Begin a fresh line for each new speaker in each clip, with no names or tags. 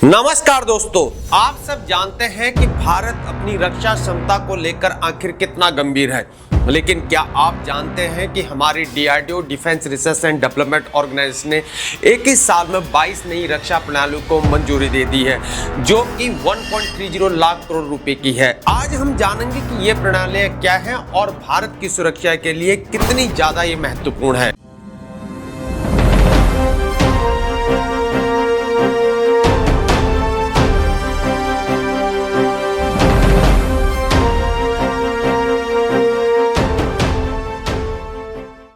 नमस्कार दोस्तों, आप सब जानते हैं कि भारत अपनी रक्षा क्षमता को लेकर आखिर कितना गंभीर है। लेकिन क्या आप जानते हैं कि हमारी DRDO defence research and development organisation ने एक ही साल में 22 नई रक्षा प्रणालियों को मंजूरी दे दी है, जो कि 1.30 लाख करोड़ रुपए की है। आज हम जानेंगे कि ये प्रणालियां क्या हैं और भारत की सुरक्षा के लिए कितनी ज्यादा ये महत्वपूर्ण है।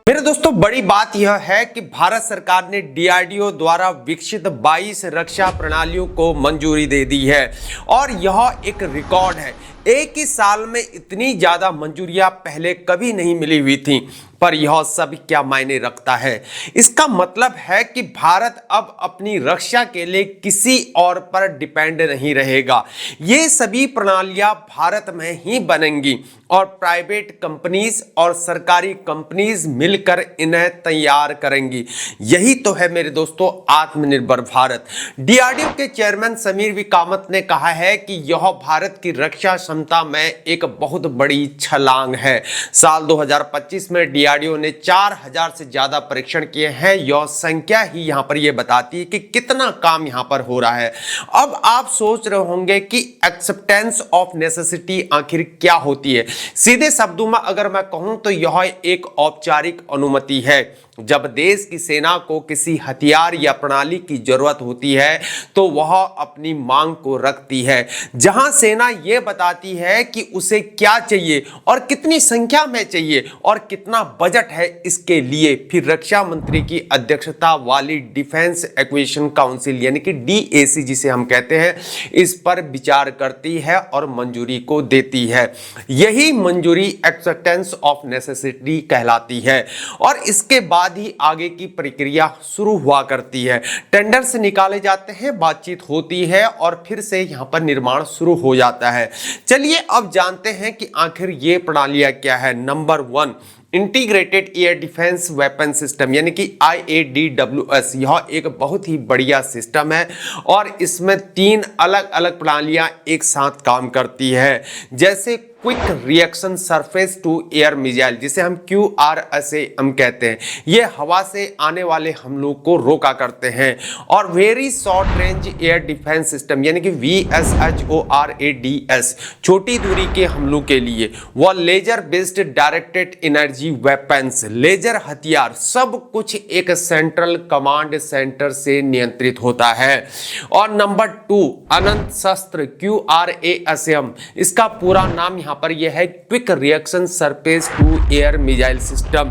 मेरे दोस्तों, बड़ी बात यह है कि भारत सरकार ने डीआरडीओ द्वारा विकसित 22 रक्षा प्रणालियों को मंजूरी दे दी है और यह एक रिकॉर्ड है। एक ही साल में इतनी ज्यादा मंजूरियां पहले कभी नहीं मिली हुई थी। पर यह सब क्या मायने रखता है? इसका मतलब है कि भारत अब अपनी रक्षा के लिए किसी और पर डिपेंड नहीं रहेगा। ये सभी प्रणालियां भारत में ही बनेंगी और प्राइवेट कंपनीज और सरकारी कंपनीज मिलकर इन्हें तैयार करेंगी। यही तो है मेरे दोस्तों आत्मनिर्भर भारत। डीआरडीओ के चेयरमैन समीर वी कामत ने कहा है कि यह भारत की रक्षा क्षमता में एक बहुत बड़ी छलांग है। साल 2025 में डीआरडीओ ने 4000 से ज्यादा परीक्षण किए हैं। यह संख्या ही यहां पर यह बताती है कि कितना काम यहां पर हो रहा है। अब आप सोच रहे होंगे कि एक्सेप्टेंस ऑफ नेसेसिटी आखिर क्या होती है। सीधे शब्दों में अगर मैं कहूं तो यह एक औपचारिक अनुमति है। जब देश की सेना को किसी हथियार या प्रणाली की जरूरत होती है तो वह अपनी मांग को रखती है, जहां सेना यह बताती है कि उसे क्या चाहिए और कितनी संख्या में चाहिए और कितना बजट है इसके लिए। फिर रक्षा मंत्री की अध्यक्षता वाली डिफेंस एक्विजिशन काउंसिल यानी कि डीएसी जिसे हम कहते हैं, इस पर विचार करती है और मंजूरी को देती है। यही मंजूरी एक्सेप्टेंस ऑफ नेसेसिटी कहलाती है और इसके बाद ही आगे की प्रक्रिया शुरू हुआ करती है। टेंडर से निकाले जाते हैं, बातचीत होती है और फिर से यहां पर निर्माण शुरू हो जाता है। चलिए अब जानते हैं कि आखिर ये प्रणालियां क्या है। Number 1, integrated air defence weapon system यानी कि IADWS। यह एक बहुत ही बढ़िया सिस्टम है और इसमें 3 अलग अलग प्रणालियां एक साथ काम करती है, जैसे quick reaction surface to air missile जिसे हम QRSAM कहते हैं। ये हवा से आने वाले हमलों को रोका करते हैं। और very short range air defence system यानी कि VSHORADS, छोटी दूरी के हमलों के लिए। वह laser based directed energy weapons, laser हथियार, सब कुछ एक सेंट्रल कमांड सेंटर से नियंत्रित होता है। और नंबर 2, अनंत शस्त्र QRASM। इसका पूरा नाम पर यह है quick reaction surface to air missile system.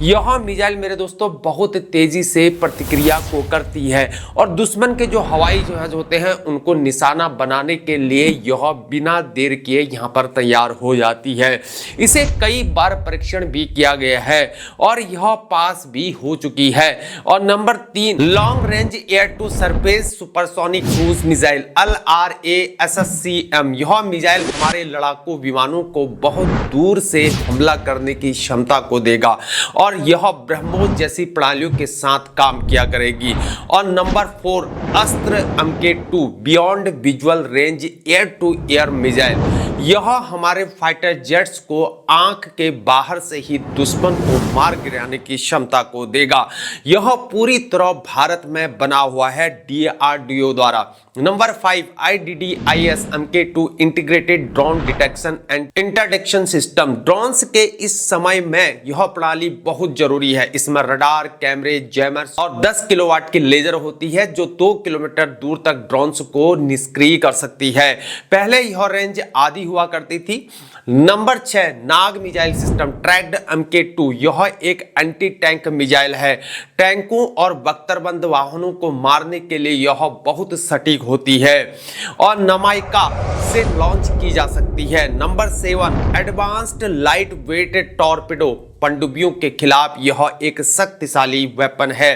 यह मिसाइल मेरे दोस्तों बहुत तेजी से प्रतिक्रिया को करती है और दुश्मन के जो हवाई जहाज होते हैं उनको निशाना बनाने के लिए यह बिना देर किए यहां पर तैयार हो जाती है। इसे कई बार परीक्षण भी किया गया है और यह पास भी हो चुकी है। और number 3, long range air to surface supersonic cruise missile LRASSCM। यह मिसाइल हमारे लड़ाकू विमानों को बहुत दूर से हमला करने की क्षमता को देगा और यह ब्रह्मोस जैसी प्रणालियों के साथ काम किया करेगी। और number 4, Astra MK2 beyond visual range air to air missile. यह हमारे फाइटर जेट्स को आंख के बाहर से ही दुश्मन को मार गिराने की क्षमता को देगा। यह पूरी तरह भारत में बना हुआ है डीआरडीओ द्वारा। Number 5, IDDIS MK2 integrated drone detection and interdiction system. Drones के इस समय में यह प्रणाली बहुत जरूरी है। इसमें रडार, कैमरे, जैमर्स और 10 किलोवाट की लेजर होती है जो 2 किलोमीटर दूर तक ड्रोन्स को निष्क्रिय कर सकती है। पहले यह रेंज आधी हुआ करती थी। नंबर 6, नाग मिसाइल सिस्टम ट्रैक्ड MK2। यह एक एंटी टैंक मिसाइल है। टैंकों और बख्तरबंद वाहनों को मारने के लिए यह बहुत सटीक होती है और नमाइका से लॉन्च की जा सकती है। Number 7, advanced light weight torpedo. पनडुब्बियों के खिलाफ यह एक शक्तिशाली वेपन है।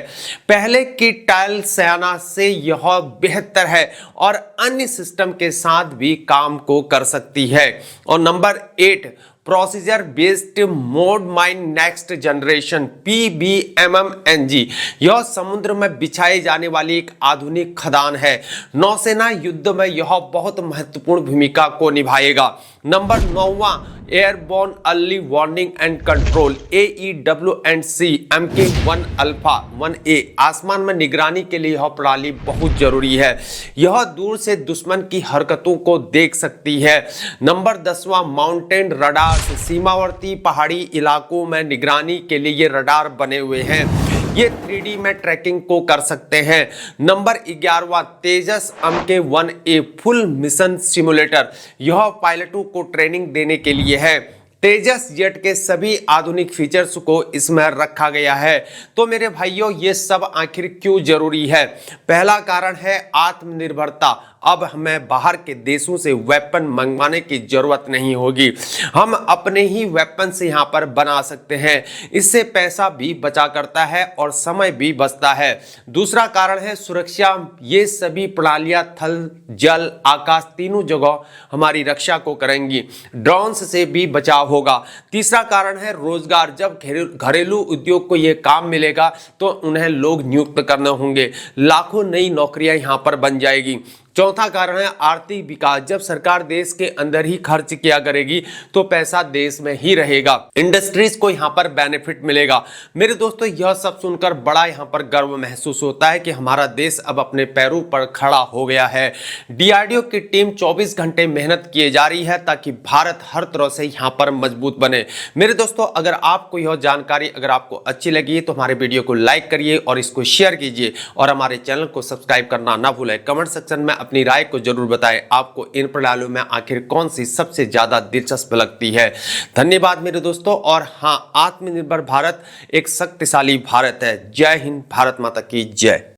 पहले की टाइल सेना से यह बेहतर है और अन्य सिस्टम के साथ भी काम को कर सकती है। और number 8, procedure based mode mine next generation PBMMNG। यह समुद्र में बिछाई जाने वाली एक आधुनिक खदान है। नौसेना युद्ध में यह बहुत महत्वपूर्ण भूमिका को निभाएगा। नंबर 9वां, airborne early warning and control AEW&C MK1 alpha 1A। आसमान में निगरानी के लिए यह प्रणाली बहुत जरूरी है। यह दूर से दुश्मन की हरकतों को देख सकती है। नंबर 10वां, माउंटेन रडार। सीमावर्ती पहाड़ी इलाकों में निगरानी के लिए ये रडार बने हुए हैं। ये 3D में ट्रैकिंग को कर सकते हैं। नंबर 11वां, तेजस MK1A फुल मिशन सिमुलेटर। यह पायलटों को ट्रेनिंग देने के लिए है। तेजस जेट के सभी आधुनिक फीचर्स को इसमें रखा गया है। तो मेरे भाइयों, ये सब आखिर क्यों जरूरी है? पहला कारण है आत्मनिर्भरता। अब हमें बाहर के देशों से वेपन मंगवाने की जरूरत नहीं होगी। हम अपने ही वेपन से यहाँ पर बना सकते हैं। इससे पैसा भी बचा करता है और समय भी बचता है। दूसरा कारण है सुरक्षा। ये सभी प्रणालियां थल, जल, आकाश तीनों जगह हमारी रक्षा को करेंगी। ड्रोन्स से भी बचाव होगा। तीसरा कारण है रोजगार। जब घरेलू उद्योग को ये काम मिलेगा तो उन्हें लोग नियुक्त करने होंगे। लाखों नई नौकरियां यहाँ पर बन जाएगी। चौथा कारण है आर्थिक विकास। जब सरकार देश के अंदर ही खर्च किया करेगी तो पैसा देश में ही रहेगा। इंडस्ट्रीज को यहाँ पर बेनिफिट मिलेगा। मेरे दोस्तों, यह सब सुनकर बड़ा यहाँ पर गर्व महसूस होता है कि हमारा देश अब अपने पैरों पर खड़ा हो गया है। DRDO की टीम 24 घंटे मेहनत किए जा रही है ताकि भारत हर तरह से यहाँ पर मजबूत बने। मेरे दोस्तों, अगर आपको यह जानकारी अगर आपको अच्छी लगी तो हमारे वीडियो को लाइक करिए और इसको शेयर कीजिए और हमारे चैनल को सब्सक्राइब करना ना भूलें। कमेंट सेक्शन में अपनी राय को जरूर बताएं, आपको इन प्रणालियों में आखिर कौन सी सबसे ज्यादा दिलचस्प लगती है। धन्यवाद मेरे दोस्तों। और हाँ, आत्मनिर्भर भारत एक शक्तिशाली भारत है। जय हिंद, भारत माता की जय।